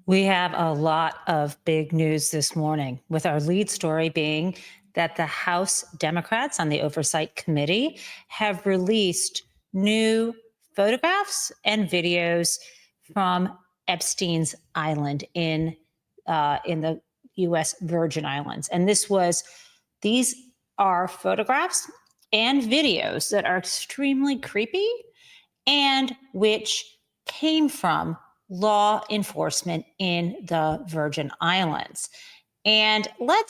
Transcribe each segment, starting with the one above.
We have a lot of big news this morning, with our lead story being that the House Democrats on the Oversight Committee have released new photographs and videos from Epstein's Island in the U.S. Virgin Islands. And these are photographs and videos that are extremely creepy and which came from law enforcement in the Virgin Islands. And I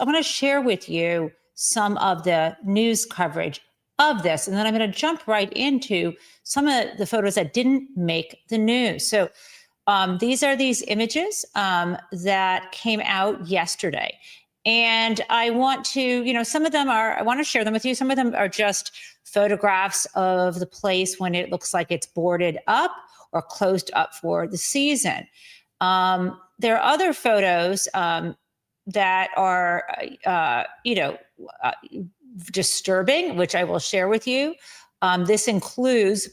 want to share with you some of the news coverage of this, and then I'm going to jump right into some of the photos that didn't make the news. So these are these images that came out yesterday. And I want to, I want to share them with you. Some of them are just photographs of the place when it looks like it's boarded up or closed up for the season. There are other photos that are, disturbing, which I will share with you. This includes,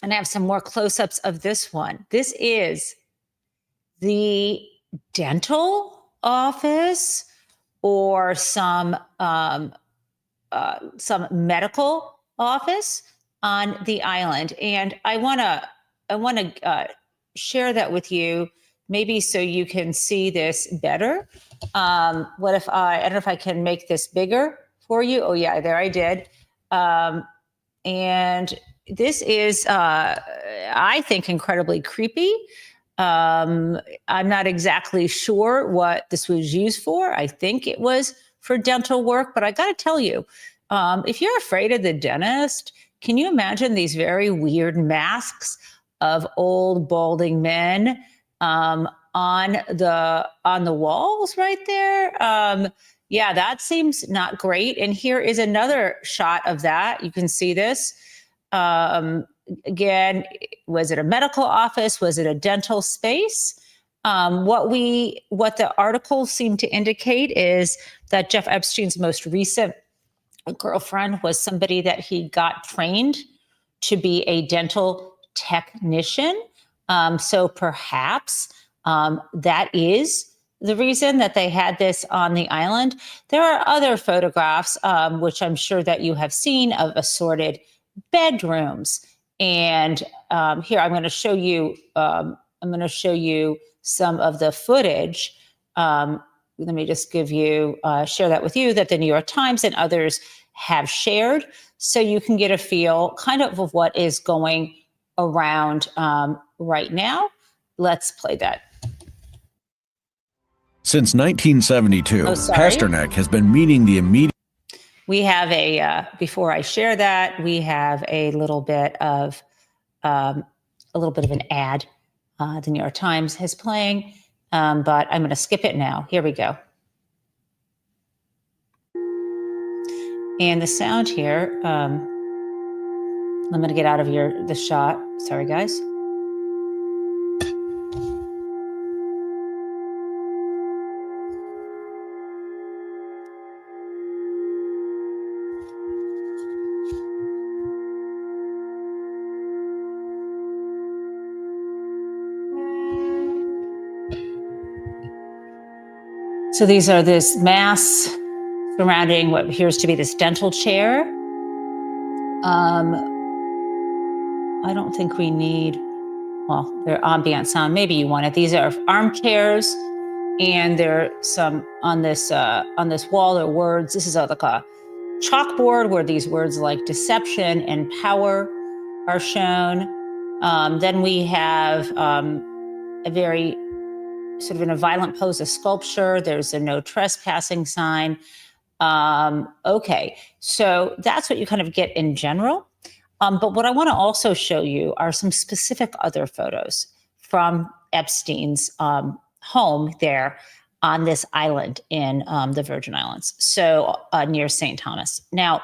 and I have some more close-ups of this one. This is the dental office or some medical office on the island. And I want to share that with you, maybe so you can see this better. I don't know if I can make this bigger for you. Oh yeah, there I did. And this is, I think, incredibly creepy. I'm not exactly sure what this was used for. I think it was for dental work, but I got to tell you, if you're afraid of the dentist, can you imagine these very weird masks of old balding men on the walls right there? Yeah, that seems not great. And here is another shot of that. You can see this. Again, was it a medical office? Was it a dental space? What the article seemed to indicate is that Jeff Epstein's most recent girlfriend was somebody that he got trained to be a dental technician. So perhaps that is the reason that they had this on the island. There are other photographs, which I'm sure that you have seen, of assorted bedrooms. And here I'm going to show you. Some of the footage. Let me just share that with you, that the New York Times and others have shared, so you can get a feel kind of what is going around right now. Let's play that. Since 1972, Pasternak has been meeting the immediate. We have before I share that, we have a little bit of an ad the New York Times is playing, but I'm going to skip it now. Here we go. And the sound here, I'm going to get out of the shot. Sorry, guys. So these are this mass surrounding what appears to be this dental chair. I don't think we need, they're ambient sound. Maybe you want it. These are armchairs, and there are some on this wall are words. This is like a chalkboard where these words like deception and power are shown. Then we have a very sort of in a violent pose, a sculpture. There's a no trespassing sign. Okay, so that's what you kind of get in general. But what I want to also show you are some specific other photos from Epstein's home there on this island in the Virgin Islands, so near St. Thomas. Now,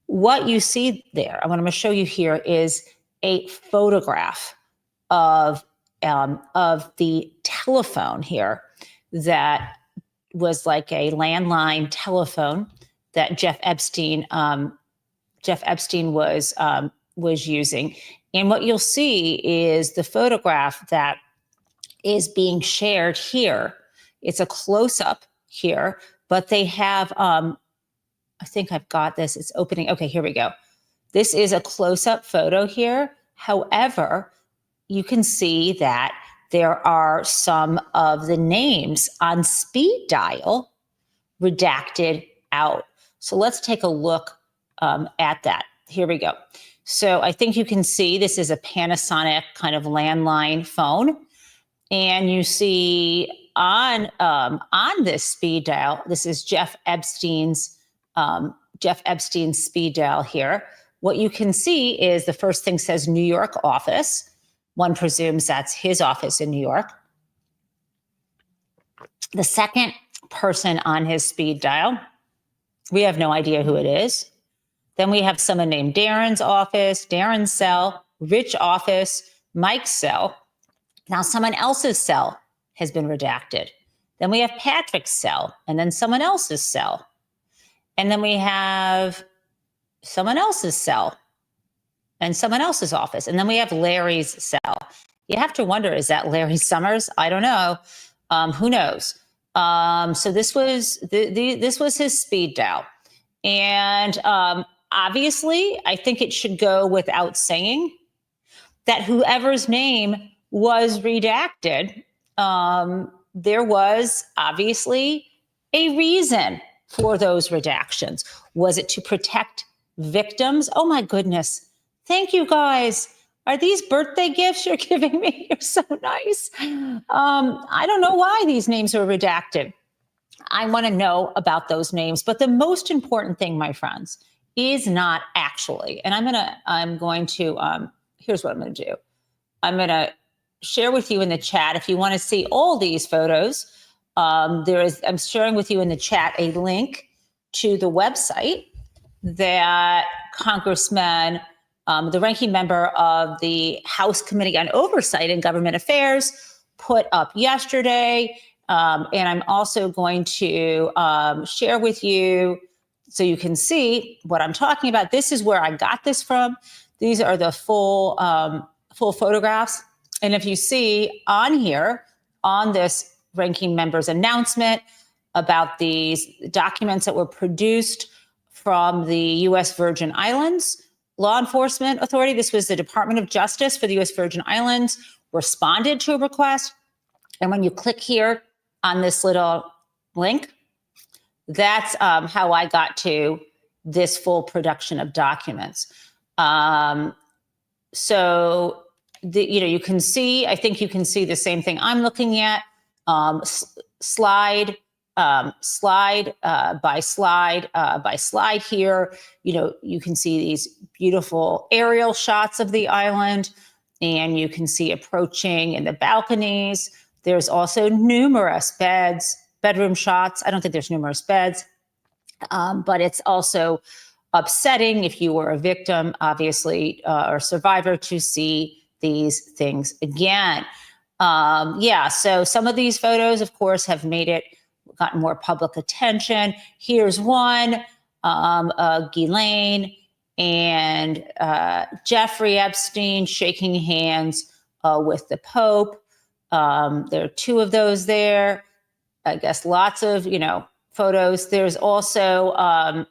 what you see there, what I'm going to show you here is a photograph of the telephone here that was like a landline telephone that Jeff Epstein was using. And what you'll see is the photograph that is being shared here. It's a close-up here, but they have, I think I've got this, it's opening. Okay, here we go. This is a close-up photo here. However, you can see that there are some of the names on speed dial redacted out. So let's take a look at that. Here we go. So I think you can see this is a Panasonic kind of landline phone. And you see on this speed dial, this is Jeff Epstein's speed dial here. What you can see is the first thing says New York office. One presumes that's his office in New York. The second person on his speed dial, we have no idea who it is. Then we have someone named Darren's office, Darren's cell, Rich office, Mike's cell. Now someone else's cell has been redacted. Then we have Patrick's cell, and then someone else's cell. And then we have someone else's cell and someone else's office. And then we have Larry's cell. You have to wonder, is that Larry Summers? I don't know. Who knows? So this was this was his speed dial. And obviously, I think it should go without saying that whoever's name was redacted, there was obviously a reason for those redactions. Was it to protect victims? Oh my goodness. Thank you guys. Are these birthday gifts you're giving me? You're so nice. I don't know why these names are redacted. I want to know about those names. But the most important thing, my friends, is not actually, and I'm going to, here's what I'm going to do. I'm going to share with you in the chat. If you want to see all these photos, I'm sharing with you in the chat a link to the website that Congressman, the ranking member of the House Committee on Oversight and Government Affairs, put up yesterday. And I'm also going to share with you so you can see what I'm talking about. This is where I got this from. These are the full photographs. And if you see on here, on this ranking member's announcement about these documents that were produced from the U.S. Virgin Islands Law Enforcement Authority, this was the Department of Justice for the U.S. Virgin Islands, responded to a request. And when you click here on this little link, that's how I got to this full production of documents. So you can see, I think you can see the same thing I'm looking at. Slide by slide by slide here. You can see these beautiful aerial shots of the island, and you can see approaching in the balconies. There's also numerous bedroom shots. I don't think there's numerous beds, but it's also upsetting if you were a victim, obviously, or survivor, to see these things again. So some of these photos, of course, have gotten more public attention. Here's one, Ghislaine and Jeffrey Epstein shaking hands with the Pope. There are two of those there. I guess lots of, photos. There's also,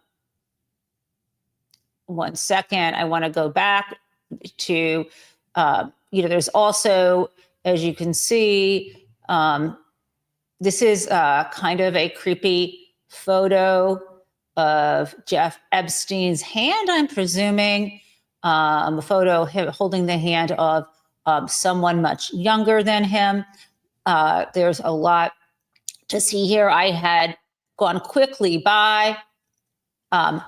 one second, I want to go back to, there's also, as you can see, this is kind of a creepy photo of Jeff Epstein's hand, I'm presuming, a photo of him holding the hand of someone much younger than him. There's a lot to see here. I had gone quickly by. So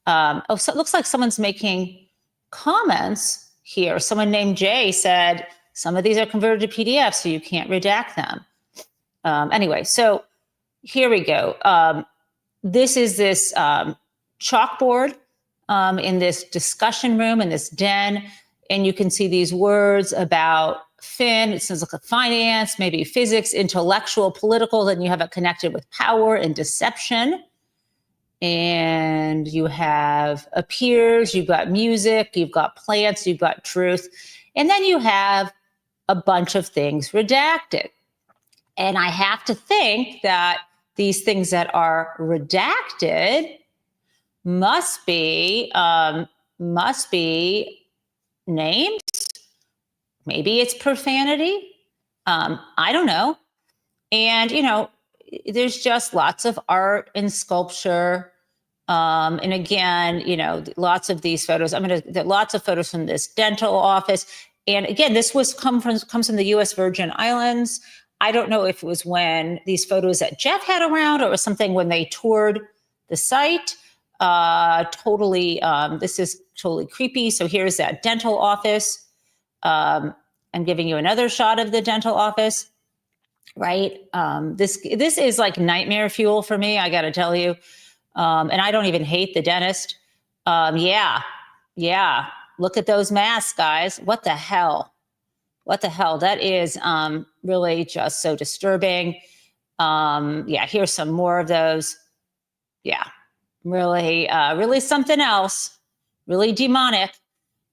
it looks like someone's making comments here. Someone named Jay said, some of these are converted to PDF, so you can't redact them. Anyway, so here we go. This is this chalkboard in this discussion room, in this den, and you can see these words about fin. It sounds like finance, maybe physics, intellectual, political, then you have it connected with power and deception. and you have appears, you've got music, you've got plants, you've got truth, and then you have a bunch of things redacted. And I have to think that these things that are redacted must be names. Maybe it's profanity. I don't know. And, there's just lots of art and sculpture. And again, lots of these photos. Lots of photos from this dental office. And again, this comes from the U.S. Virgin Islands. I don't know if it was when these photos that Jeff had around, or it was something when they toured the site. This is totally creepy. So here's that dental office. I'm giving you another shot of the dental office, right? This is like nightmare fuel for me, I got to tell you. And I don't even hate the dentist. Yeah. Look at those masks, guys. What the hell? That is really just so disturbing. Here's some more of those. Yeah, really something else, really demonic.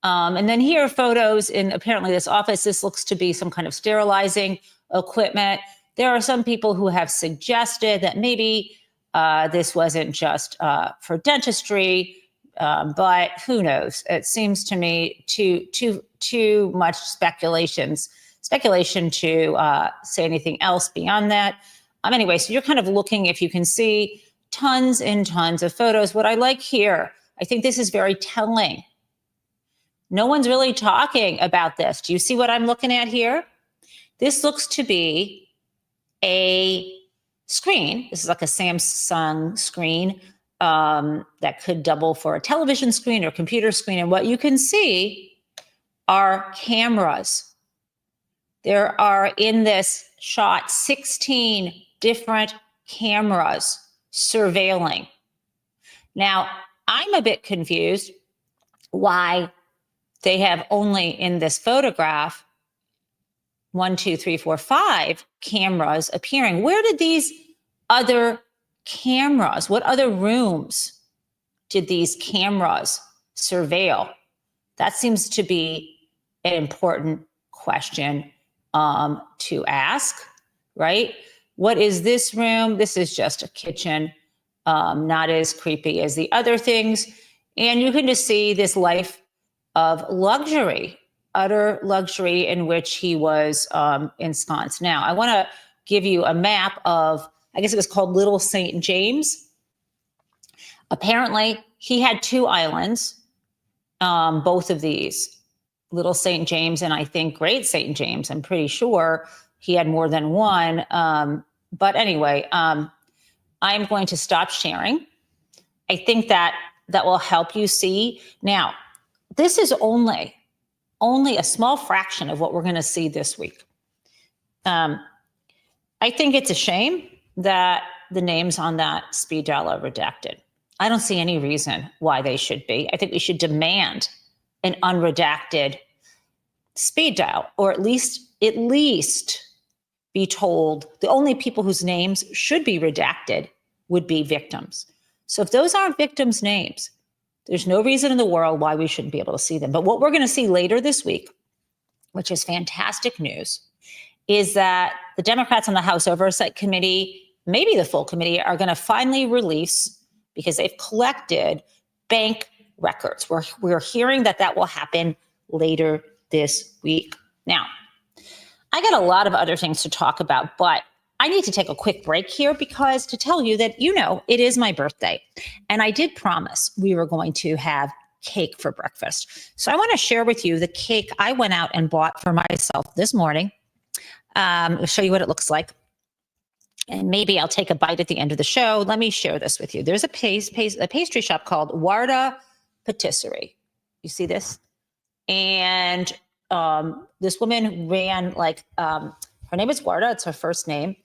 And then here are photos in apparently this office. This looks to be some kind of sterilizing equipment. There are some people who have suggested that maybe this wasn't just for dentistry, but who knows? It seems to me too much speculation to say anything else beyond that. Anyway, so you're kind of looking, if you can see, tons and tons of photos. What I like here, I think this is very telling. No one's really talking about this. Do you see what I'm looking at here? This looks to be a screen. This is like a Samsung screen that could double for a television screen or computer screen. And what you can see are cameras. There are in this shot 16 different cameras surveilling. Now, I'm a bit confused why they have only in this photograph 1, 2, 3, 4, 5 cameras appearing. Where did these other cameras, what other rooms did these cameras surveil? That seems to be an important question to ask, right? What is this room? This is just a kitchen, not as creepy as the other things. And you can just see this life of luxury, utter luxury in which he was ensconced. Now, I want to give you a map of, I guess it was called Little St. James. Apparently, he had 2 islands, both of these, Little St. James and I think Great St. James. I'm pretty sure he had more than one. But anyway, I'm going to stop sharing. I think that will help you see. Now, this is only a small fraction of what we're going to see this week. I think it's a shame that the names on that speed dial are redacted. I don't see any reason why they should be. I think we should demand an unredacted speed dial, or at least be told the only people whose names should be redacted would be victims. So if those aren't victims' names, there's no reason in the world why we shouldn't be able to see them. But what we're going to see later this week, which is fantastic news, is that the Democrats on the House Oversight Committee, maybe the full committee, are going to finally release, because they've collected bank records. We're hearing that will happen later this week. Now, I got a lot of other things to talk about, but I need to take a quick break here because to tell you that, it is my birthday. And I did promise we were going to have cake for breakfast. So I want to share with you the cake I went out and bought for myself this morning. I'll show you what it looks like. And maybe I'll take a bite at the end of the show. Let me share this with you. There's a pastry shop called Warda Patisserie. You see this? And this woman ran her name is Warda. It's her first name.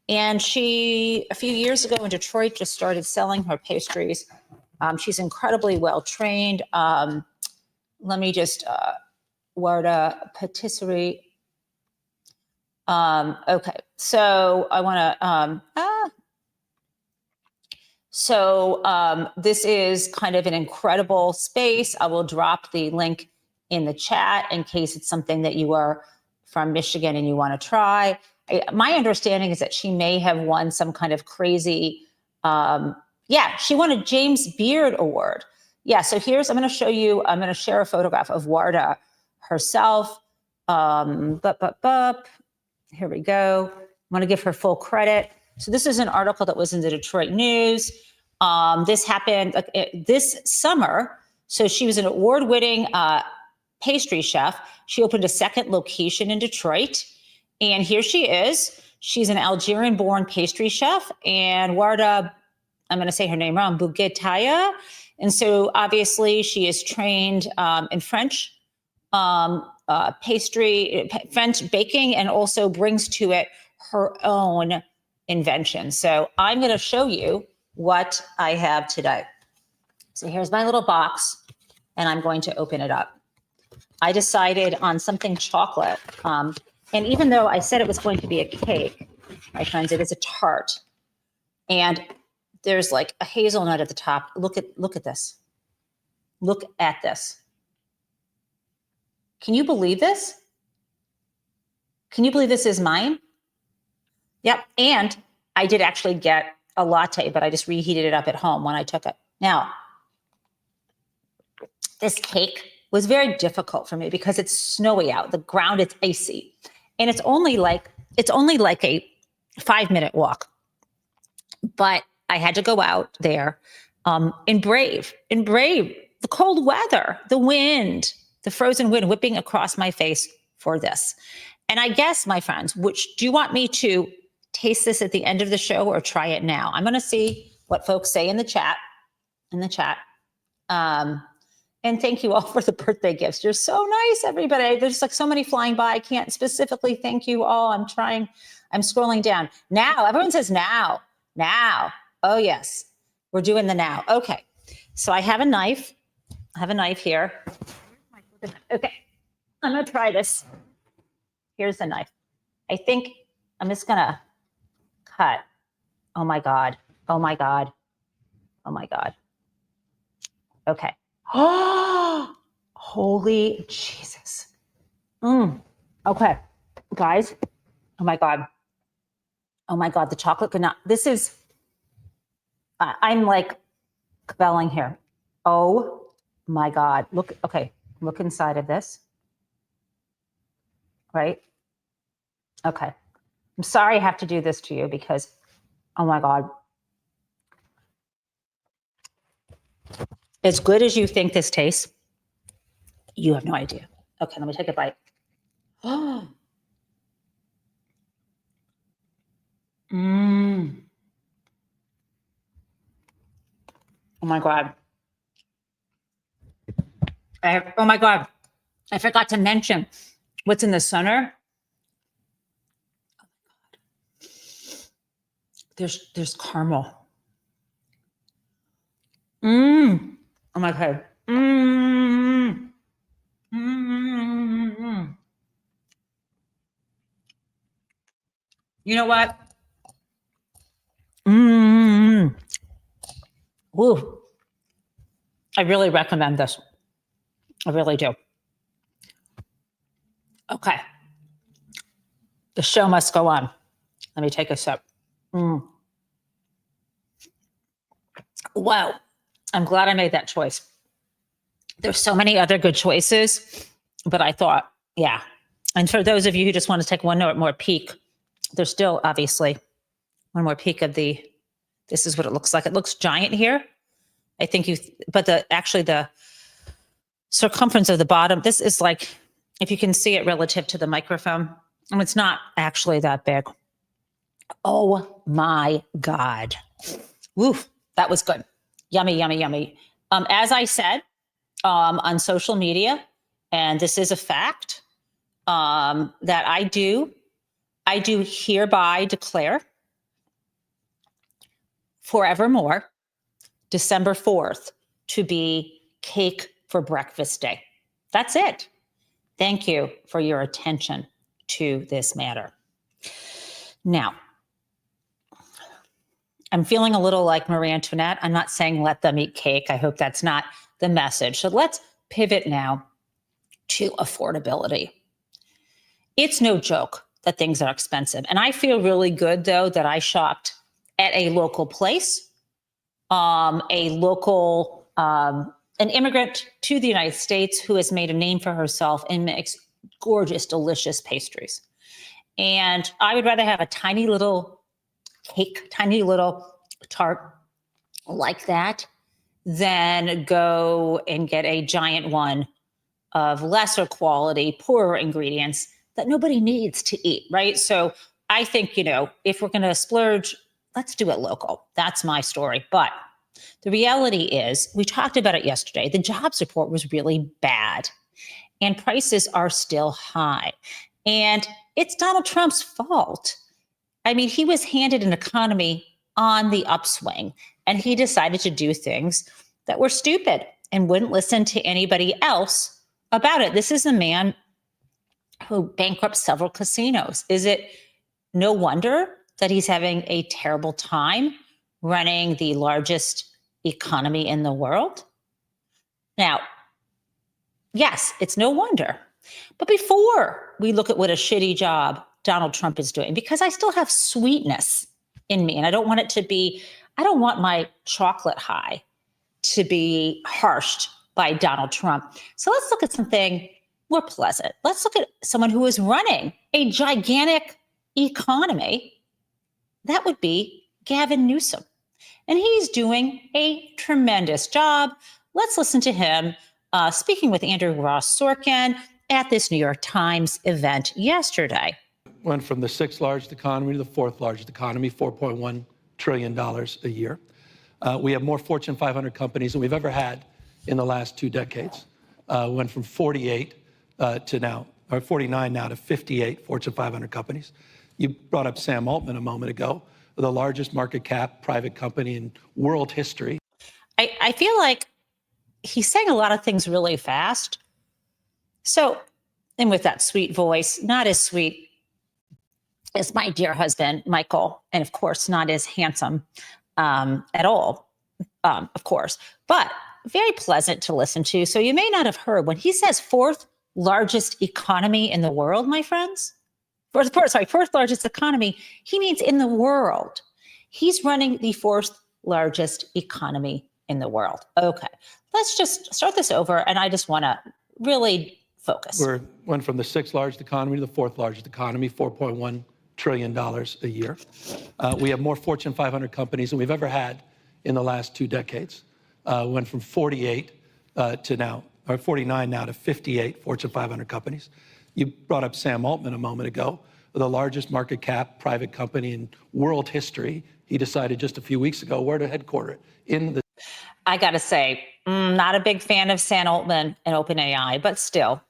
And she, a few years ago in Detroit, just started selling her pastries. She's incredibly well trained. Let me just, Warda Patisserie. Okay, so I want to, So this is kind of an incredible space. I will drop the link in the chat in case it's something that you are from Michigan and you want to try. My understanding is that she may have won some kind of crazy, she won a James Beard Award. Yeah, so I'm going to show you, I'm going to share a photograph of Warda herself. Here we go. I want to give her full credit. So this is an article that was in the Detroit News. This happened this summer. So she was an award-winning pastry chef. She opened a second location in Detroit. And here she is. She's an Algerian-born pastry chef. And Warda, I'm going to say her name wrong, Bouguetaya. And so obviously she is trained in French pastry, French baking, and also brings to it her own invention. So I'm going to show you what I have today. So here's my little box, and I'm going to open it up. I decided on something chocolate. And even though I said it was going to be a cake, my friends, it is a tart. And there's like a hazelnut at the top. Look at this. Look at this. Can you believe this? Can you believe this is mine? Yep. And I did actually get a latte, but I just reheated it up at home when I took it. Now, this cake was very difficult for me because it's snowy out. The ground is icy. And it's only like a 5-minute walk. But I had to go out there and brave the cold weather, the wind, the frozen wind whipping across my face for this. And I guess, my friends, do you want me to taste this at the end of the show or try it now? I'm going to see what folks say in the chat. And thank you all for the birthday gifts. You're so nice, everybody. There's like so many flying by. I can't specifically thank you all. I'm scrolling down. Now, everyone says now. Oh, yes. We're doing the now. Okay. So I have a knife. Here. Okay. I'm going to try this. Here's the knife. I think I'm just going to cut. Oh my God. Okay. Oh, holy Jesus. Okay. Guys. Oh my God. The chocolate could not. This is, I'm like belling here. Oh my God. Look inside of this. Right? Okay. I'm sorry I have to do this to you because, oh my God. As good as you think this tastes, you have no idea. Okay, let me take a bite. Oh. Oh my God. Oh my God. I forgot to mention what's in the center. There's caramel. Oh my God. You know what? Woo. I really recommend this. I really do. Okay. The show must go on. Let me take a sip. Wow. I'm glad I made that choice. There's so many other good choices, but I thought, yeah. And for those of you who just want to take one more peek, there's still obviously one more peek of this is what it looks like. It looks giant here. I think but the circumference of the bottom, this is like, if you can see it relative to the microphone, and it's not actually that big. Oh my God. Woo, that was good. Yummy. As I said, on social media, and this is a fact, that I do hereby declare forevermore December 4th to be Cake for Breakfast Day. That's it. Thank you for your attention to this matter. Now, I'm feeling a little like Marie Antoinette. I'm not saying let them eat cake. I hope that's not the message. So let's pivot now to affordability. It's no joke that things are expensive. And I feel really good, though, that I shopped at a local place, an immigrant to the United States who has made a name for herself and makes gorgeous, delicious pastries. And I would rather have a tiny little cake, tiny little tart like that than go and get a giant one of lesser quality, poorer ingredients that nobody needs to eat, right? So I think, if we're going to splurge, let's do it local. That's my story. But the reality is, we talked about it yesterday, the jobs report was really bad and prices are still high. And it's Donald Trump's fault. I mean, he was handed an economy on the upswing and he decided to do things that were stupid and wouldn't listen to anybody else about it. This is a man who bankrupts several casinos. Is it no wonder that he's having a terrible time running the largest economy in the world? Now, yes, it's no wonder. But before we look at what a shitty job Donald Trump is doing, because I still have sweetness in me and I don't want my chocolate high to be harshed by Donald Trump. So let's look at something more pleasant. Let's look at someone who is running a gigantic economy. That would be Gavin Newsom. And he's doing a tremendous job. Let's listen to him speaking with Andrew Ross Sorkin at this New York Times event yesterday. Went from the sixth largest economy to the fourth largest economy, $4.1 trillion a year. We have more Fortune 500 companies than we've ever had in the last 2 decades. Went from 48 to now, or 49 now to 58 Fortune 500 companies. You brought up Sam Altman a moment ago, the largest market cap private company in world history. I feel like he's saying a lot of things really fast. So, and with that sweet voice, not as sweet as my dear husband, Michael, and of course, not as handsome at all, of course, but very pleasant to listen to. So you may not have heard when he says fourth largest economy in the world, my friends. Fourth largest economy, he means in the world. He's running the fourth largest economy in the world. Okay, let's just start this over. And I just want to really focus. We went from the sixth largest economy to the fourth largest economy, $4.1 trillion a year. We have more Fortune 500 companies than we've ever had in the last 2 decades. Went from 48 to now, or 49 now to 58 Fortune 500 companies. You brought up Sam Altman a moment ago, the largest market cap private company in world history. He decided just a few weeks ago where to headquarter it in the. I got to say, not a big fan of Sam Altman and OpenAI, but still,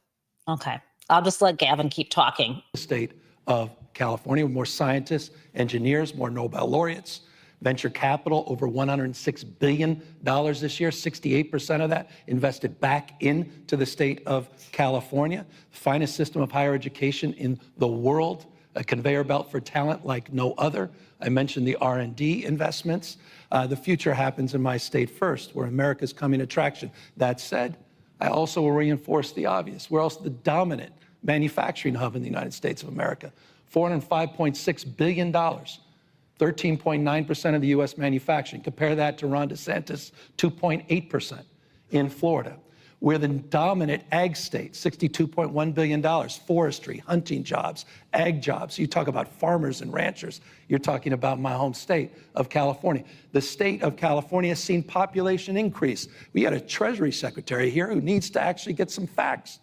okay. I'll just let Gavin keep talking. The state of California, with more scientists, engineers, more Nobel laureates, venture capital, over $106 billion this year, 68% of that invested back into the state of California. Finest system of higher education in the world, a conveyor belt for talent like no other. I mentioned the R&D investments. The future happens in my state first, where America's coming attraction. That said, I also will reinforce the obvious. We're also the dominant manufacturing hub in the United States of America. $405.6 billion, 13.9% of the U.S. manufacturing. Compare that to Ron DeSantis, 2.8% in Florida. We're the dominant ag state, $62.1 billion, forestry, hunting jobs, ag jobs. You talk about farmers and ranchers. You're talking about my home state of California. The state of California has seen population increase. We had a Treasury Secretary here who needs to actually get some facts.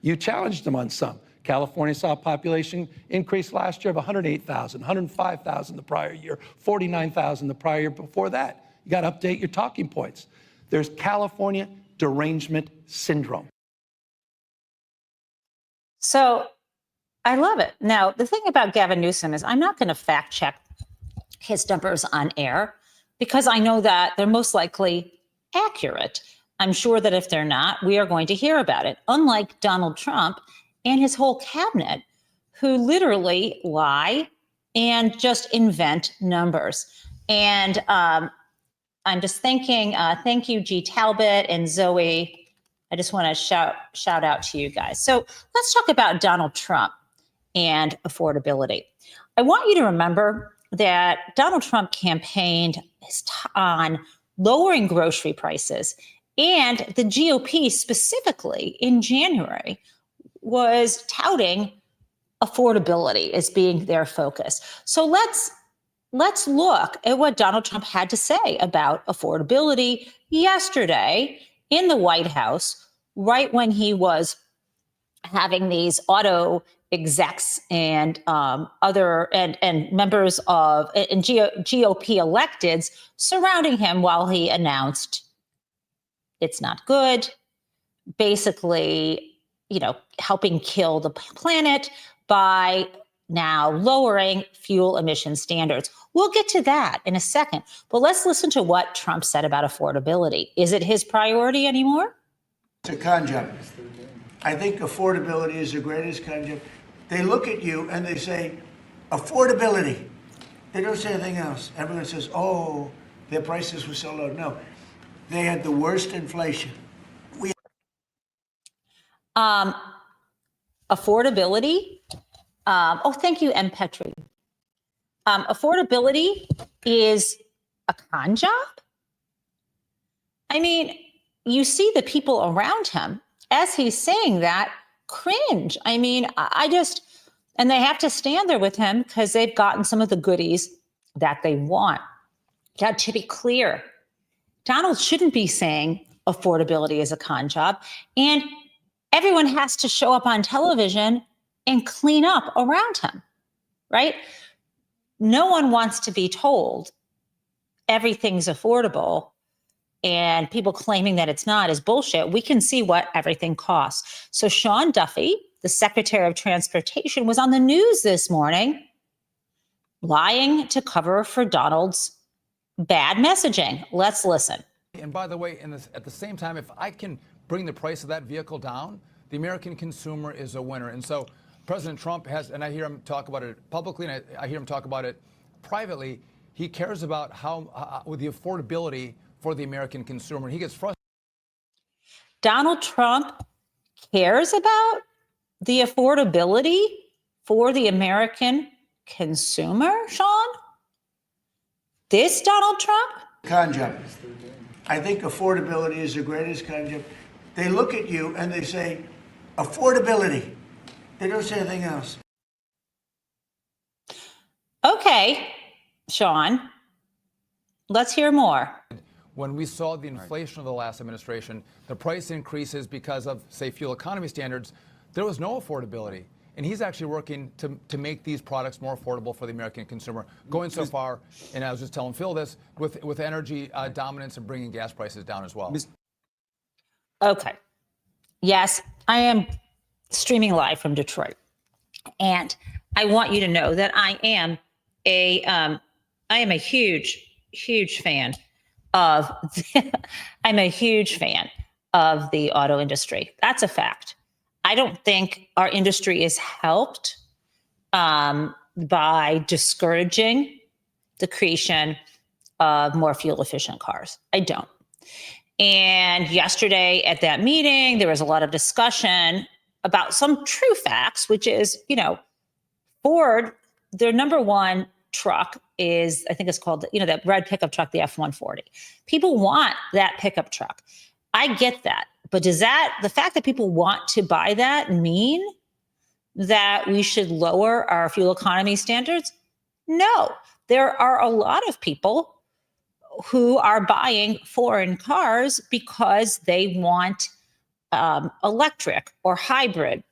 You challenged him on some. California saw a population increase last year of 108,000, 105,000 the prior year, 49,000 the prior year before that. You got to update your talking points. There's California derangement syndrome. So I love it. Now, the thing about Gavin Newsom is I'm not going to fact check his numbers on air because I know that they're most likely accurate. I'm sure that if they're not, we are going to hear about it. Unlike Donald Trump and his whole cabinet, who literally lie and just invent numbers. And I'm just thinking, thank you, G. Talbot and Zoe. I just want to shout out to you guys. So let's talk about Donald Trump and affordability. I want you to remember that Donald Trump campaigned on lowering grocery prices, and the GOP specifically in January was touting affordability as being their focus. So let's look at what Donald Trump had to say about affordability yesterday in the White House, right when he was having these auto execs and other and members of and GOP electeds surrounding him while he announced it's not good, basically, helping kill the planet by now lowering fuel emission standards. We'll get to that in a second, but let's listen to what Trump said about affordability. Is it his priority anymore? It's a con job. I think affordability is the greatest con job. They look at you and they say, affordability. They don't say anything else. Everyone says, oh, their prices were so low. No, they had the worst inflation. Affordability. Thank you, M. Petri. Affordability is a con job. I mean, you see the people around him as he's saying that cringe. I mean, and they have to stand there with him because they've gotten some of the goodies that they want. Now, to be clear, Donald shouldn't be saying affordability is a con job, and everyone has to show up on television and clean up around him, right? No one wants to be told everything's affordable, and people claiming that it's not is bullshit. We can see what everything costs. So Sean Duffy, the Secretary of Transportation, was on the news this morning lying to cover for Donald's bad messaging. Let's listen. And by the way, at the same time, if I can bring the price of that vehicle down, the American consumer is a winner. And so President Trump has, and I hear him talk about it publicly, and I hear him talk about it privately, he cares about how with the affordability for the American consumer. He gets frustrated. Donald Trump cares about the affordability for the American consumer, Sean? This Donald Trump? Con job. I think affordability is the greatest con job. They look at you and they say, affordability. They don't say anything else. Okay, Sean, let's hear more. When we saw the inflation of the last administration, the price increases because of, say, fuel economy standards, there was no affordability. And he's actually working to make these products more affordable for the American consumer, going so far, and I was just telling Phil this, with energy dominance and bringing gas prices down as well. Okay. Yes, I am streaming live from Detroit. And I want you to know that I am a huge fan of I'm a huge fan of the auto industry. That's a fact. I don't think our industry is helped by discouraging the creation of more fuel efficient cars. I don't. And yesterday at that meeting, there was a lot of discussion about some true facts, which is, Ford, their number one truck is, I think it's called, that red pickup truck, the F-140. People want that pickup truck. I get that. But does the fact that people want to buy that mean that we should lower our fuel economy standards? No. There are a lot of people who are buying foreign cars because they want electric or hybrid,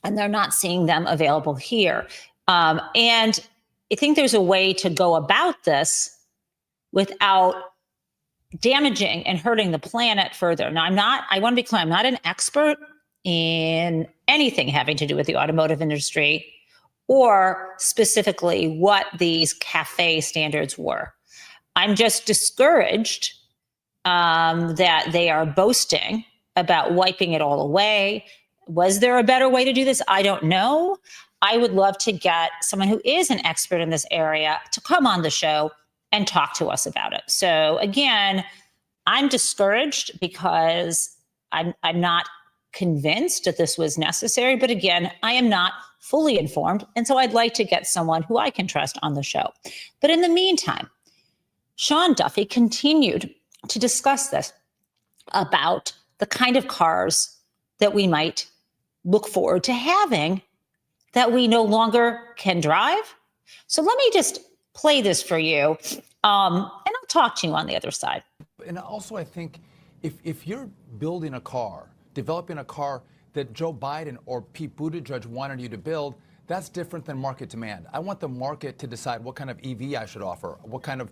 and they're not seeing them available here. And I think there's a way to go about this without damaging and hurting the planet further. Now, I want to be clear, I'm not an expert in anything having to do with the automotive industry or specifically what these CAFE standards were. I'm just discouraged that they are boasting about wiping it all away. Was there a better way to do this? I don't know. I would love to get someone who is an expert in this area to come on the show and talk to us about it. So again, I'm discouraged because I'm not convinced that this was necessary. But again, I am not fully informed. And so I'd like to get someone who I can trust on the show. But in the meantime, Sean Duffy continued to discuss this about the kind of cars that we might look forward to having that we no longer can drive. So let me just play this for you, and I'll talk to you on the other side. And also, I think if you're building a car, developing a car that Joe Biden or Pete Buttigieg wanted you to build, that's different than market demand. I want the market to decide what kind of EV I should offer. What kind of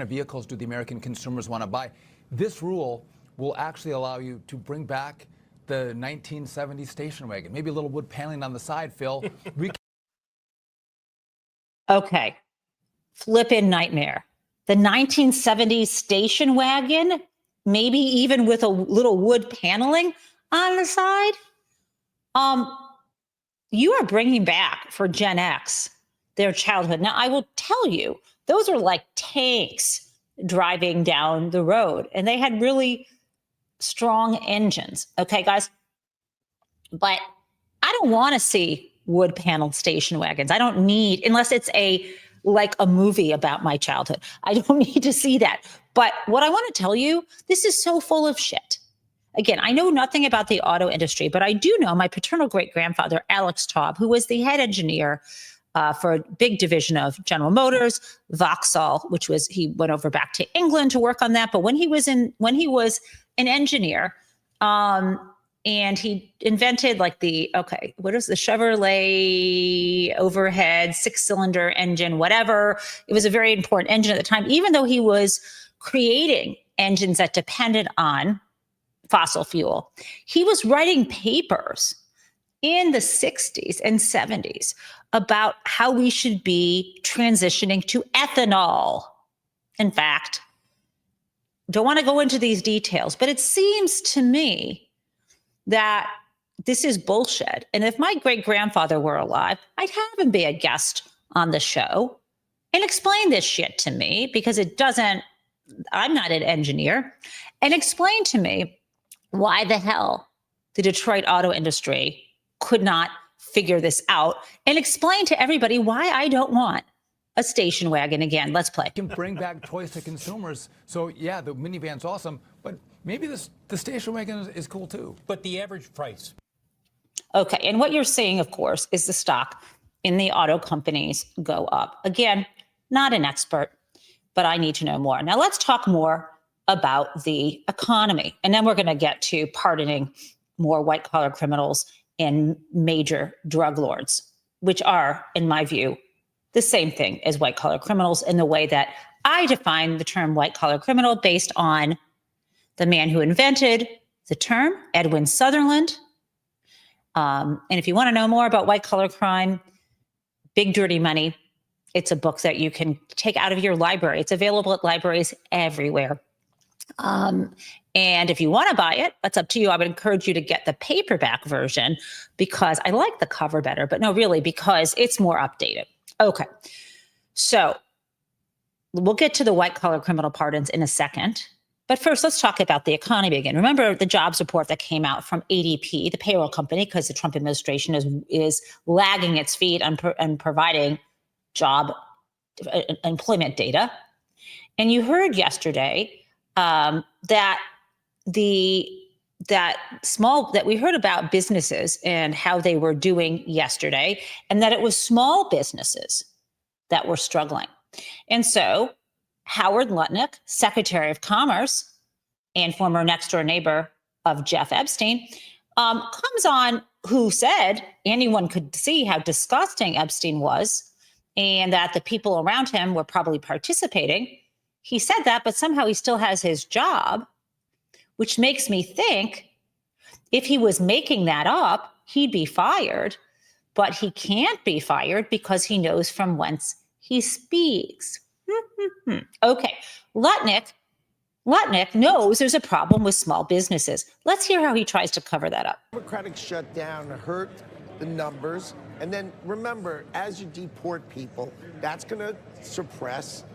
vehicles do the American consumers want to buy? This rule will actually allow you to bring back the 1970s station wagon, maybe a little wood paneling on the side, Phil. Okay, flippin' nightmare. The 1970s station wagon, maybe even with a little wood paneling on the side. You are bringing back for Gen X their childhood. Now, I will tell you, those are like tanks driving down the road, and they had really strong engines. Okay, guys? But I don't want to see wood paneled station wagons. I don't need, unless it's like a movie about my childhood. I don't need to see that. But what I want to tell you, this is so full of shit. Again, I know nothing about the auto industry, but I do know my paternal great-grandfather, Alex Taub, who was the head engineer for a big division of General Motors, Vauxhall, he went over back to England to work on that. But when he was an engineer, and he invented the Chevrolet overhead 6-cylinder engine, whatever. It was a very important engine at the time, even though he was creating engines that depended on fossil fuel. He was writing papers in the 60s and 70s about how we should be transitioning to ethanol. In fact, don't want to go into these details, but it seems to me that this is bullshit. And if my great-grandfather were alive, I'd have him be a guest on the show and explain this shit to me, because I'm not an engineer, and explain to me why the hell the Detroit auto industry could not figure this out, and explain to everybody why I don't want a station wagon again. Let's play. Can bring back choice to consumers. So yeah, the minivan's awesome, but maybe the station wagon is cool too. But the average price. Okay, and what you're seeing, of course, is the stock in the auto companies go up. Again, not an expert, but I need to know more. Now let's talk more about the economy, and then we're going to get to pardoning more white-collar criminals and major drug lords, which are, in my view, the same thing as white-collar criminals in the way that I define the term white-collar criminal based on the man who invented the term, Edwin Sutherland. And if you want to know more about white-collar crime, Big Dirty Money, it's a book that you can take out of your library. It's available at libraries everywhere. And if you want to buy it, that's up to you. I would encourage you to get the paperback version because I like the cover better, but no, really, because it's more updated. Okay, so we'll get to the white-collar criminal pardons in a second. But first, let's talk about the economy again. Remember the jobs report that came out from ADP, the payroll company, because the Trump administration is lagging its feet on providing job employment data. And you heard yesterday that we heard about businesses and how they were doing yesterday, and that it was small businesses that were struggling. And so Howard Lutnick, Secretary of Commerce and former next door neighbor of Jeff Epstein, comes on, who said anyone could see how disgusting Epstein was and that the people around him were probably participating. He said that, but somehow he still has his job, which makes me think if he was making that up, he'd be fired, but he can't be fired because he knows from whence he speaks. Okay, Lutnick knows there's a problem with small businesses. Let's hear how he tries to cover that up. Democratic shutdown hurt the numbers. And then remember, as you deport people, that's going to suppress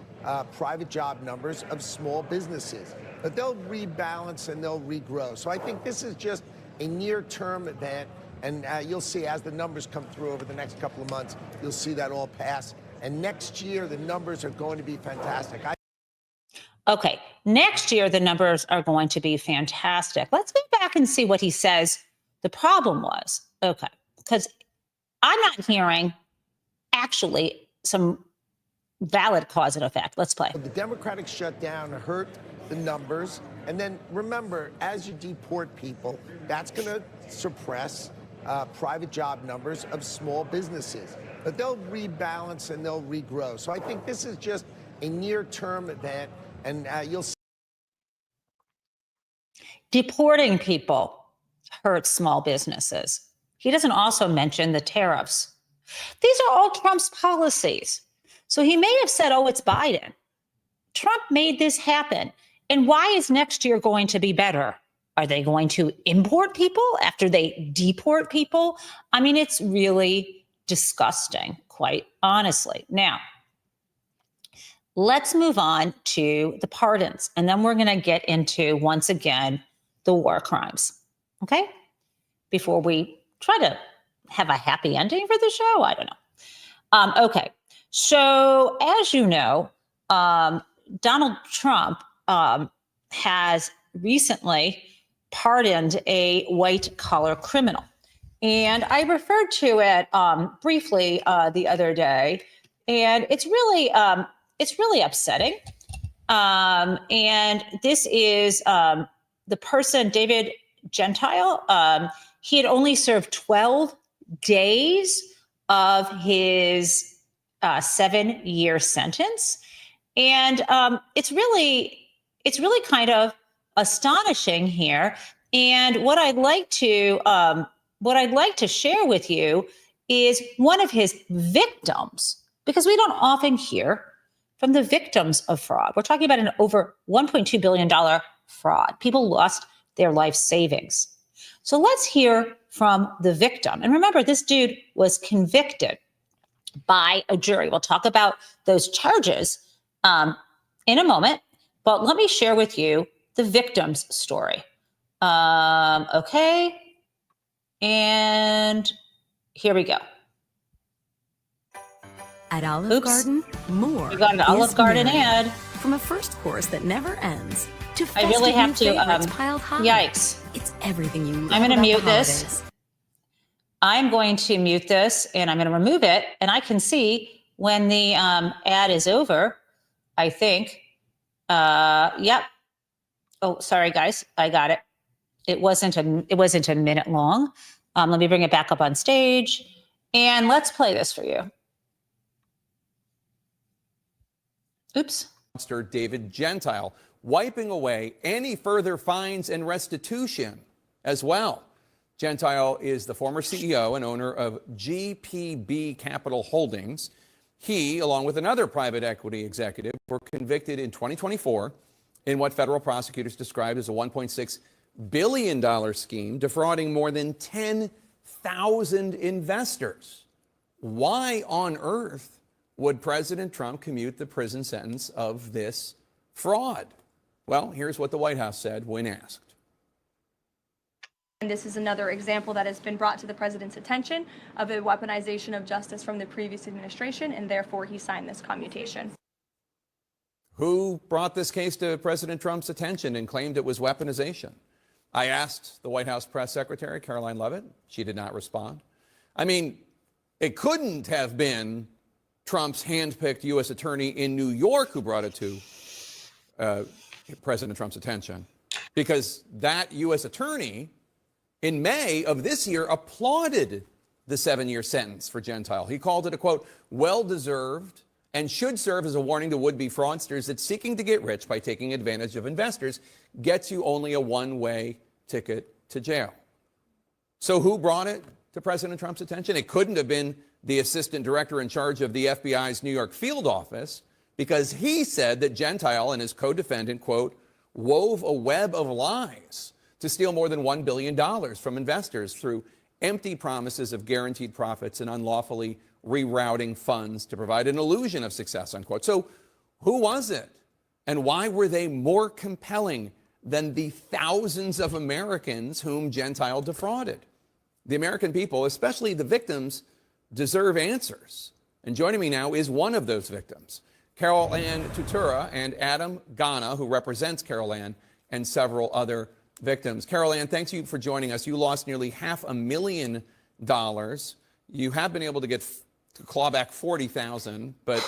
private job numbers of small businesses. But they'll rebalance and they'll regrow. So I think this is just a near-term event. And you'll see as the numbers come through over the next couple of months, you'll see that all pass. And next year, the numbers are going to be fantastic. Okay, next year, the numbers are going to be fantastic. Let's go back and see what he says the problem was. Okay, because I'm not hearing actually some valid cause and effect. Let's play. The Democratic shutdown hurt the numbers. And then remember, as you deport people, that's going to suppress private job numbers of small businesses. But they'll rebalance and they'll regrow. So I think this is just a near-term event. And you'll see. Deporting people hurts small businesses. He doesn't also mention the tariffs. These are all Trump's policies. So he may have said, oh, it's Biden. Trump made this happen. And why is next year going to be better? Are they going to import people after they deport people? I mean, it's really disgusting, quite honestly. Now, let's move on to the pardons. And then we're going to get into, once again, the war crimes. Okay? Before we try to have a happy ending for the show, I don't know. Okay. So, as you know, Donald Trump has recently pardoned a white-collar criminal. And I referred to it briefly the other day, and it's really upsetting. And this is the person, David JenTaub. He had only served 12 days of his 7-year sentence. And it's really kind of astonishing here. And what I'd like to share with you is one of his victims, because we don't often hear from the victims of fraud. We're talking about an over $1.2 billion fraud. People lost their life savings. So let's hear from the victim. And remember, this dude was convicted by a jury. We'll talk about those charges in a moment, but let me share with you the victim's story. Okay. And here we go. At Olive Garden, more. We got an Olive Garden ad. From a first course that never ends to I really have to. piled high. Yikes! It's everything you love. I'm going to mute this. this. I'm going to mute this, and I'm going to remove it. And I can see when the ad is over. I think. Yep. Oh, sorry, guys. I got it. It wasn't a minute long. Let me bring it back up on stage, and let's play this for you. Oops. David JenTaub, wiping away any further fines and restitution as well. JenTaub is the former CEO and owner of GPB Capital Holdings. He, along with another private equity executive, were convicted in 2024 in what federal prosecutors described as a $1.6 billion scheme, defrauding more than 10,000 investors. Why on earth would President Trump commute the prison sentence of this fraud? Well, here's what the White House said when asked. And this is another example that has been brought to the president's attention of a weaponization of justice from the previous administration, and therefore he signed this commutation. Who brought this case to President Trump's attention and claimed it was weaponization? I asked the White House press secretary, Caroline Leavitt. She did not respond. I mean, it couldn't have been Trump's handpicked U.S. attorney in New York who brought it to President Trump's attention, because that U.S. attorney in May of this year applauded the 7-year sentence for JenTaub. He called it a, quote, well-deserved and should serve as a warning to would-be fraudsters that seeking to get rich by taking advantage of investors gets you only a one-way ticket to jail. So who brought it to President Trump's attention? It couldn't have been the assistant director in charge of the FBI's New York field office, because he said that JenTaub and his co-defendant, quote, wove a web of lies to steal more than $1 billion from investors through empty promises of guaranteed profits and unlawfully rerouting funds to provide an illusion of success, unquote. So Who was it? And why were they more compelling than the thousands of Americans whom JenTaub defrauded? The American people, especially the victims, deserve answers. And joining me now is one of those victims, Carol Ann Tutura and Adam Ghana, who represents Carol Ann and several other victims. Carol Ann, thanks you for joining us. You lost nearly $500,000. You have been able to claw back $40,000, but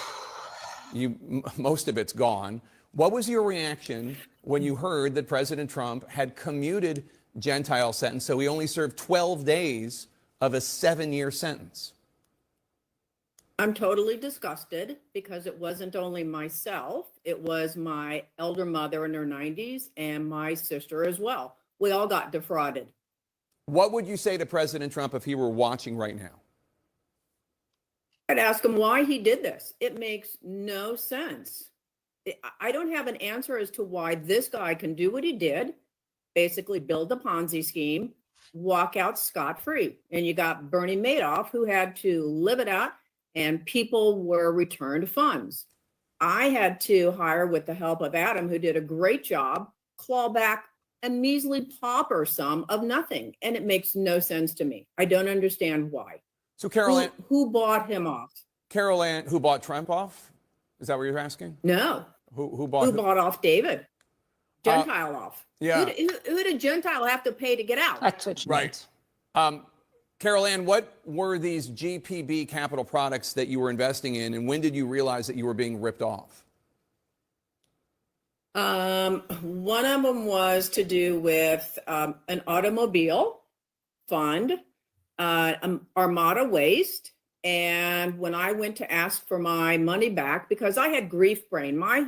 most of it's gone. What was your reaction when you heard that President Trump had commuted JenTaub's sentence, so he only served 12 days of a 7-year sentence? I'm totally disgusted because it wasn't only myself, it was my elder mother in her 90s and my sister as well. We all got defrauded. What would you say to President Trump if he were watching right now? I'd ask him why he did this. It makes no sense. I don't have an answer as to why this guy can do what he did, basically build a Ponzi scheme, walk out scot-free. And you got Bernie Madoff, who had to live it out, and people were returned funds. I had to hire, with the help of Adam, who did a great job, claw back a measly pauper sum of nothing. And it makes no sense to me. I don't understand why. So Carol Ann, who bought him off? Carol Ann, who bought Trump off? Is that what you're asking? No. Who bought off David? JenTaub off. Yeah. Who did JenTaub have to pay to get out? That's what you right. Carol Ann, what were these GPB capital products that you were investing in, and when did you realize that you were being ripped off? One of them was to do with an automobile fund, Armada Waste. And when I went to ask for my money back, because I had grief brain, my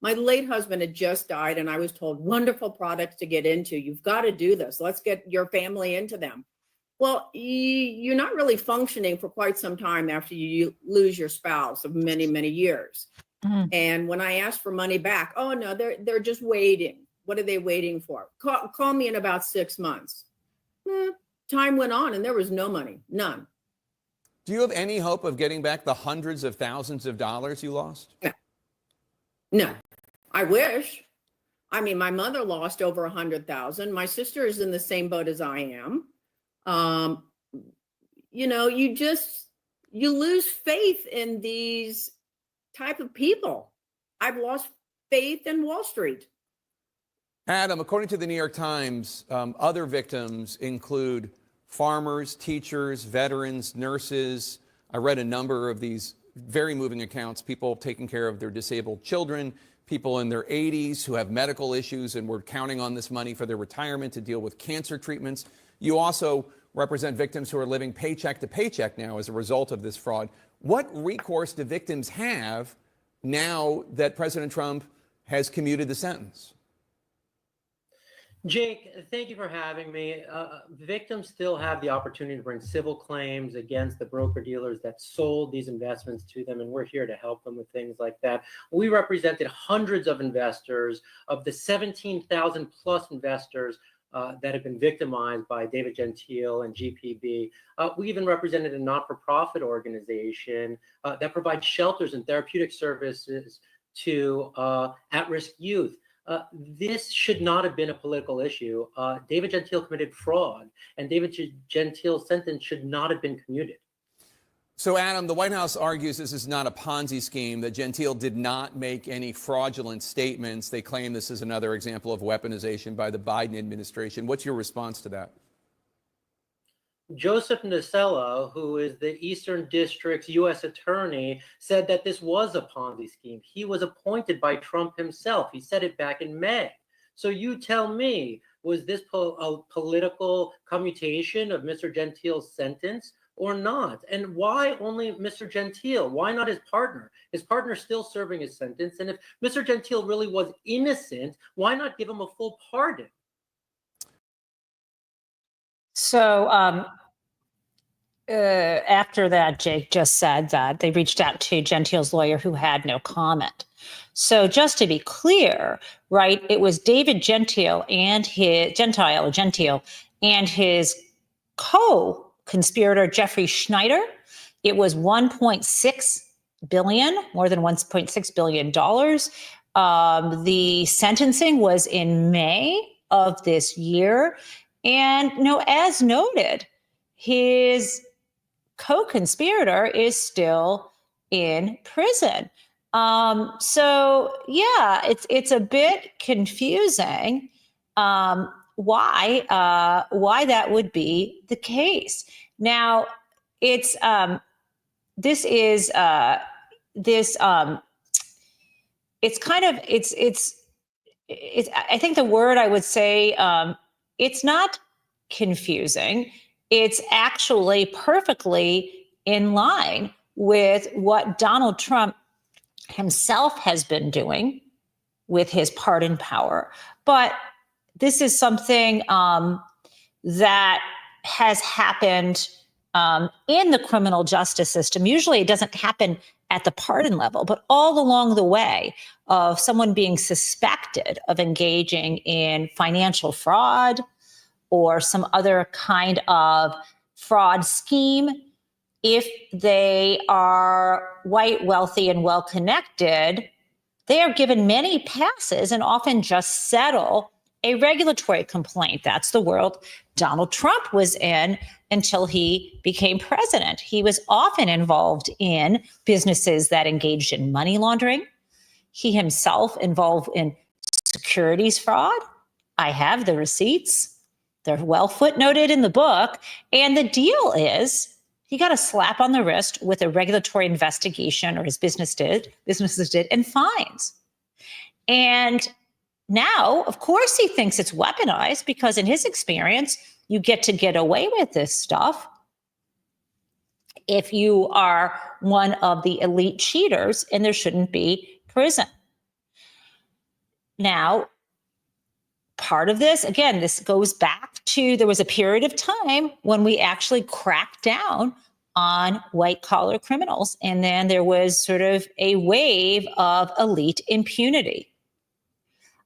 late husband had just died, and I was told, wonderful products to get into. You've got to do this. Let's get your family into them. Well, you're not really functioning for quite some time after you lose your spouse of many, many years. Mm. And when I asked for money back, oh no, they're just waiting. What are they waiting for? Call me in about 6 months. Time went on and there was no money, none. Do you have any hope of getting back the hundreds of thousands of dollars you lost? No, I wish. I mean, my mother lost over 100,000. My sister is in the same boat as I am. You lose faith in these type of people. I've lost faith in Wall Street. Adam, according to the New York Times, other victims include farmers, teachers, veterans, nurses. I read a number of these very moving accounts, people taking care of their disabled children, people in their 80s who have medical issues and were counting on this money for their retirement to deal with cancer treatments. You also represent victims who are living paycheck to paycheck now as a result of this fraud. What recourse do victims have now that President Trump has commuted the sentence? Jake, thank you for having me. Victims still have the opportunity to bring civil claims against the broker-dealers that sold these investments to them, and we're here to help them with things like that. We represented hundreds of investors. Of the 17,000 plus investors that have been victimized by David Gentile and GPB. We even represented a not-for-profit organization that provides shelters and therapeutic services to at-risk youth. This should not have been a political issue. David Gentile committed fraud, and David Gentile's sentence should not have been commuted. So, Adam, the White House argues this is not a Ponzi scheme, that Gentile did not make any fraudulent statements. They claim this is another example of weaponization by the Biden administration. What's your response to that? Joseph Nacello, who is the Eastern District's U.S. attorney, said that this was a Ponzi scheme. He was appointed by Trump himself. He said it back in May. So you tell me, was this a political commutation of Mr. Gentile's sentence or not? And why only Mr. Gentile? Why not his partner? His partner's still serving his sentence. And if Mr. Gentile really was innocent, why not give him a full pardon? So after that, Jake just said that they reached out to Gentile's lawyer, who had no comment. So just to be clear, right, it was David Gentile and his co-conspirator Jeffrey Schneider. It was $1.6 billion, more than $1.6 billion. The sentencing was in May of this year. And as noted, his co-conspirator is still in prison. So yeah, it's a bit confusing why that would be the case. Now, it's I think the word I would say, it's not confusing. It's actually perfectly in line with what Donald Trump himself has been doing with his pardon power. But this is something that has happened in the criminal justice system. Usually it doesn't happen at the pardon level, but all along the way of someone being suspected of engaging in financial fraud or some other kind of fraud scheme. If they are white, wealthy, and well-connected, they are given many passes and often just settle a regulatory complaint. That's the world Donald Trump was in until he became president. He was often involved in businesses that engaged in money laundering. He himself involved in securities fraud. I have the receipts. They're well footnoted in the book. And the deal is he got a slap on the wrist with a regulatory investigation, or his businesses did, and fines. And now, of course, he thinks it's weaponized because in his experience, you get away with this stuff if you are one of the elite cheaters, and there shouldn't be prison. Now, part of this, again, this goes back to there was a period of time when we actually cracked down on white collar criminals. And then there was sort of a wave of elite impunity.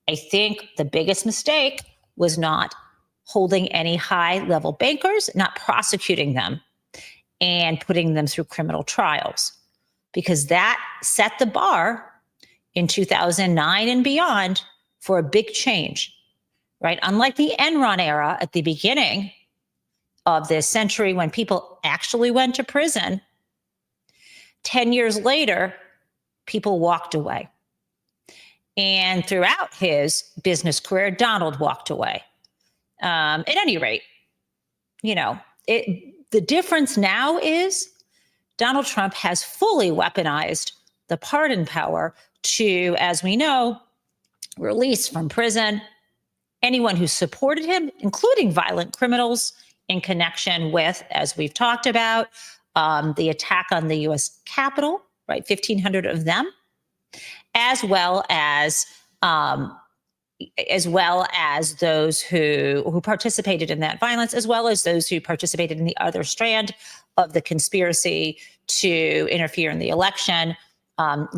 I think the biggest mistake was not holding any high level bankers, not prosecuting them and putting them through criminal trials, because that set the bar in 2009 and beyond for a big change. Right? Unlike the Enron era at the beginning of this century when people actually went to prison, 10 years later, people walked away. And throughout his business career, Donald walked away. At any rate, the difference now is Donald Trump has fully weaponized the pardon power to, as we know, release from prison anyone who supported him, including violent criminals in connection with, as we've talked about, the attack on the U.S. Capitol, right? 1,500 of them, as well as those who participated in that violence, as well as those who participated in the other strand of the conspiracy to interfere in the election,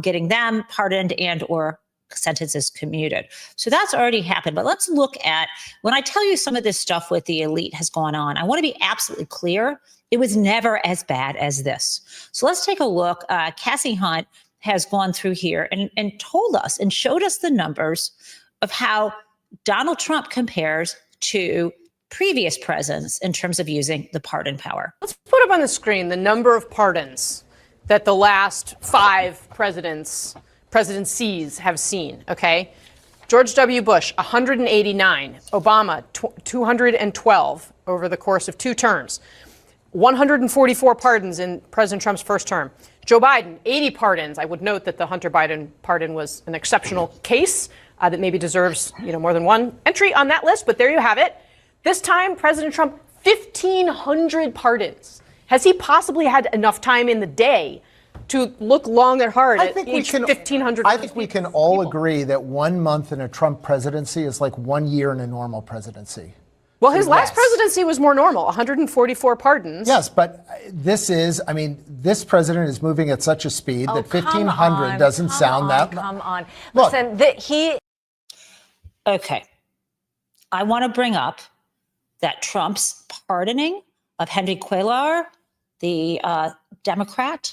getting them pardoned and or sentences commuted. So that's already happened. But let's look at, when I tell you some of this stuff with the elite has gone on, I want to be absolutely clear. It was never as bad as this. So let's take a look. Cassie Hunt has gone through here and told us and showed us the numbers of how Donald Trump compares to previous presidents in terms of using the pardon power. Let's put up on the screen the number of pardons that the last 5 presidencies have seen, okay? George W. Bush, 189. Obama, 212 over the course of 2 terms. 144 pardons in President Trump's first term. Joe Biden, 80 pardons. I would note that the Hunter Biden pardon was an exceptional case that maybe deserves, more than one entry on that list, but there you have it. This time, President Trump, 1,500 pardons. Has he possibly had enough time in the day to look long and hard at each 1,500? I think we can all agree that 1 month in a Trump presidency is like 1 year in a normal presidency. Well, his last presidency was more normal, 144 pardons. Yes, but this president is moving at such a speed that 1,500 doesn't sound that. Come on. Look, Listen, Okay. I want to bring up that Trump's pardoning of Henry Cuellar, the Democrat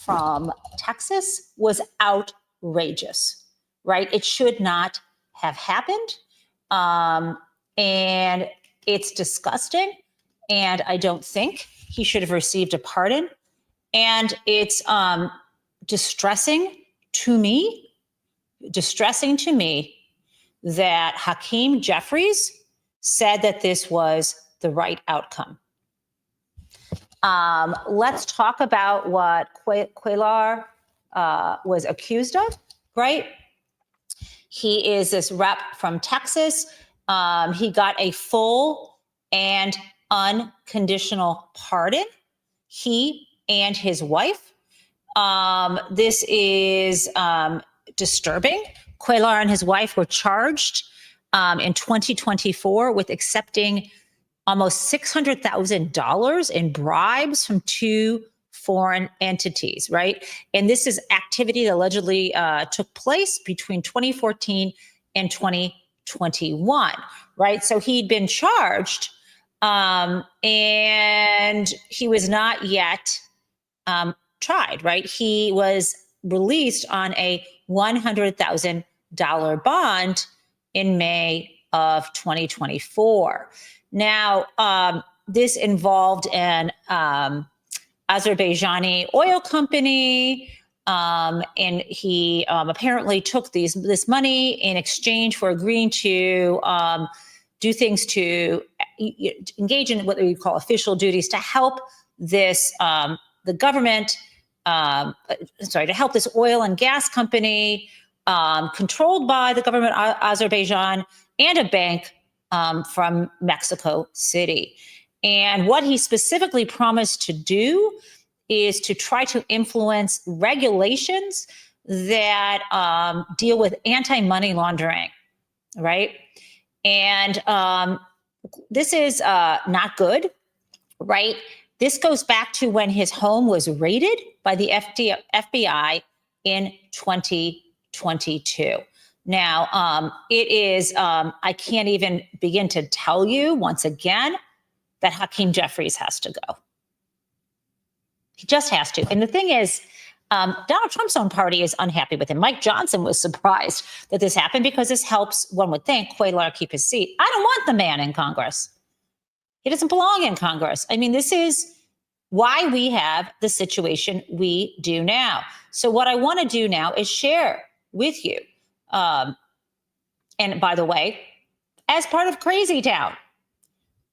from Texas was outrageous, right? It should not have happened. And it's disgusting. And I don't think he should have received a pardon. And it's distressing to me that Hakeem Jeffries said that this was the right outcome. Let's talk about what Cuellar was accused of, right? He is this rep from Texas. He got a full and unconditional pardon, he and his wife. This is disturbing. Cuellar and his wife were charged in 2024 with accepting almost $600,000 in bribes from two foreign entities, right? And this is activity that allegedly took place between 2014 and 2021, right? So he'd been charged and he was not yet tried, right? He was released on a $100,000 bond in May of 2024. Now, this involved an Azerbaijani oil company, and he apparently took this money in exchange for agreeing to do things to engage in what we call official duties to help this the government, to help this oil and gas company controlled by the government of Azerbaijan and a bank from Mexico City. And what he specifically promised to do is to try to influence regulations that deal with anti-money laundering, right? And this is not good, right? This goes back to when his home was raided by the FBI in 2022. Now, it is, I can't even begin to tell you once again that Hakeem Jeffries has to go. He just has to. And the thing is, Donald Trump's own party is unhappy with him. Mike Johnson was surprised that this happened because this helps, one would think, Cuellar keep his seat. I don't want the man in Congress. He doesn't belong in Congress. I mean, this is why we have the situation we do now. So what I want to do now is share with you. And by the way, as part of Crazy Town,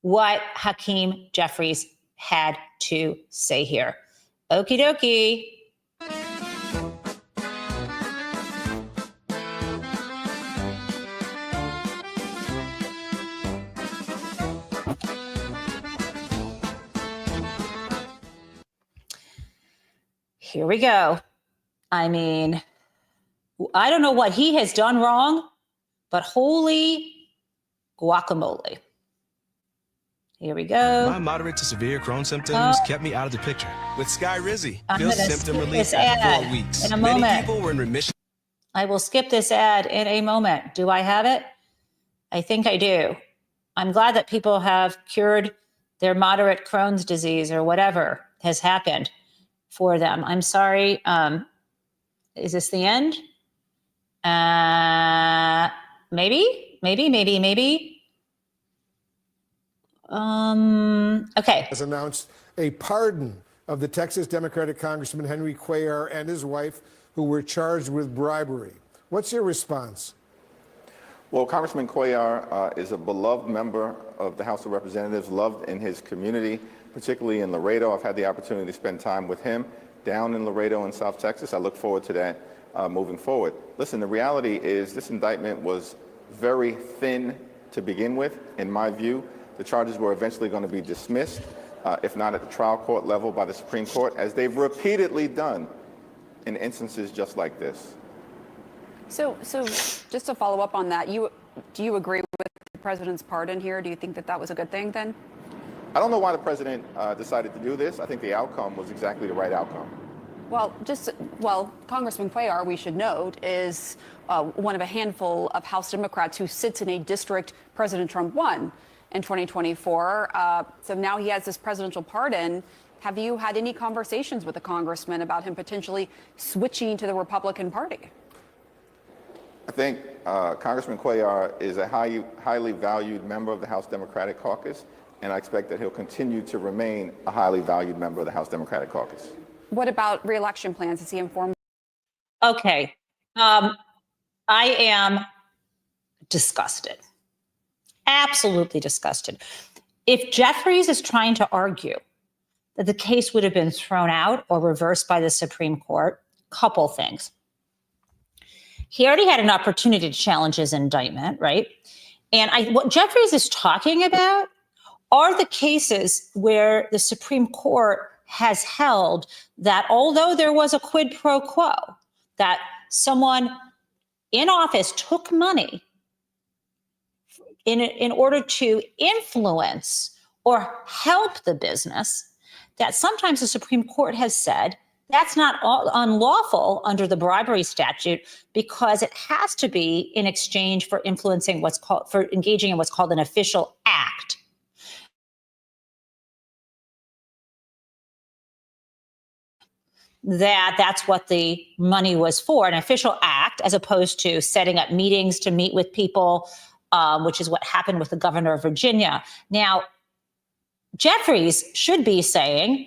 what Hakeem Jeffries had to say here. Okie dokie. Here we go. I mean, I don't know what he has done wrong, but holy guacamole. Here we go. My moderate to severe Crohn's symptoms kept me out of the picture. With Sky Rizzi, feel symptom relief after 4 weeks. In a moment. Many people were in remission. I will skip this ad in a moment. Do I have it? I think I do. I'm glad that people have cured their moderate Crohn's disease or whatever has happened for them. I'm sorry. Is this the end? Maybe. Okay. Has announced a pardon of the Texas Democratic Congressman Henry Cuellar and his wife, who were charged with bribery. What's your response? Well, Congressman Cuellar is a beloved member of the House of Representatives, loved in his community, particularly in Laredo. I've had the opportunity to spend time with him down in Laredo in South Texas. I look forward to that moving forward. Listen, the reality is this indictment was very thin to begin with, in my view. The charges were eventually going to be dismissed, if not at the trial court level by the Supreme Court, as they've repeatedly done in instances just like this. So just to follow up on that, do you agree with the president's pardon here? Do you think that that was a good thing then? I don't know why the president decided to do this. I think the outcome was exactly the right outcome. Well, Congressman Cuellar, we should note, is one of a handful of House Democrats who sits in a district President Trump won in 2024. So now he has this presidential pardon. Have you had any conversations with the congressman about him potentially switching to the Republican Party? I think Congressman Cuellar is a highly valued member of the House Democratic Caucus, and I expect that he'll continue to remain a highly valued member of the House Democratic Caucus. What about re-election plans? Is he informed? Okay. I am disgusted. Absolutely disgusted. If Jeffries is trying to argue that the case would have been thrown out or reversed by the Supreme Court, couple things. He already had an opportunity to challenge his indictment, right? And what Jeffries is talking about are the cases where the Supreme Court has held that although there was a quid pro quo, that someone in office took money in order to influence or help the business, that sometimes the Supreme Court has said that's not unlawful under the bribery statute because it has to be in exchange for for engaging in what's called an official act. That's what the money was for, an official act, as opposed to setting up meetings to meet with people, which is what happened with the governor of Virginia. Now, Jeffries should be saying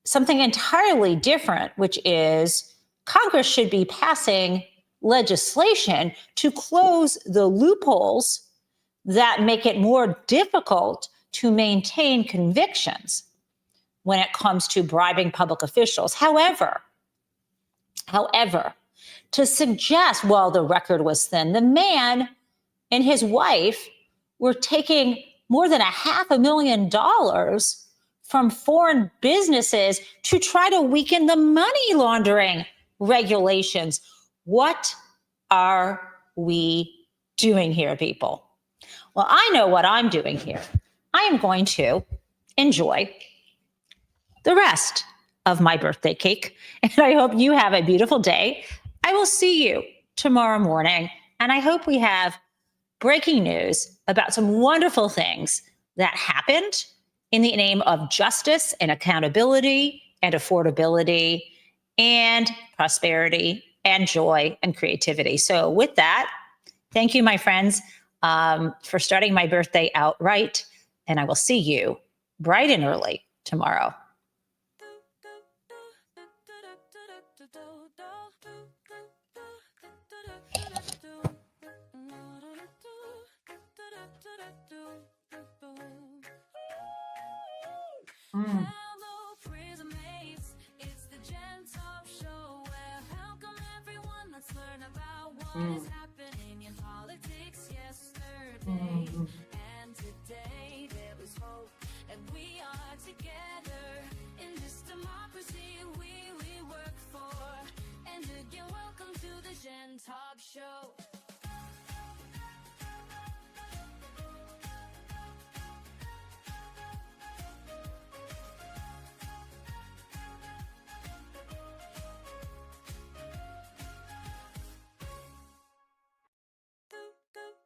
something entirely different, which is Congress should be passing legislation to close the loopholes that make it more difficult to maintain convictions when it comes to bribing public officials. However, to suggest, well, the record was thin, the man and his wife were taking more than $500,000 from foreign businesses to try to weaken the money laundering regulations. What are we doing here, people? Well, I know what I'm doing here. I am going to enjoy the rest of my birthday cake, and I hope you have a beautiful day. I will see you tomorrow morning, and I hope we have breaking news about some wonderful things that happened in the name of justice and accountability and affordability and prosperity and joy and creativity. So with that, thank you, my friends, for starting my birthday out right, and I will see you bright and early tomorrow. Hello, prison mates. It's the JenTaub show where welcome everyone. Let's learn about what is happening in politics yesterday and today. There was hope, and we are together in this democracy we work for. And again, welcome to the JenTaub show.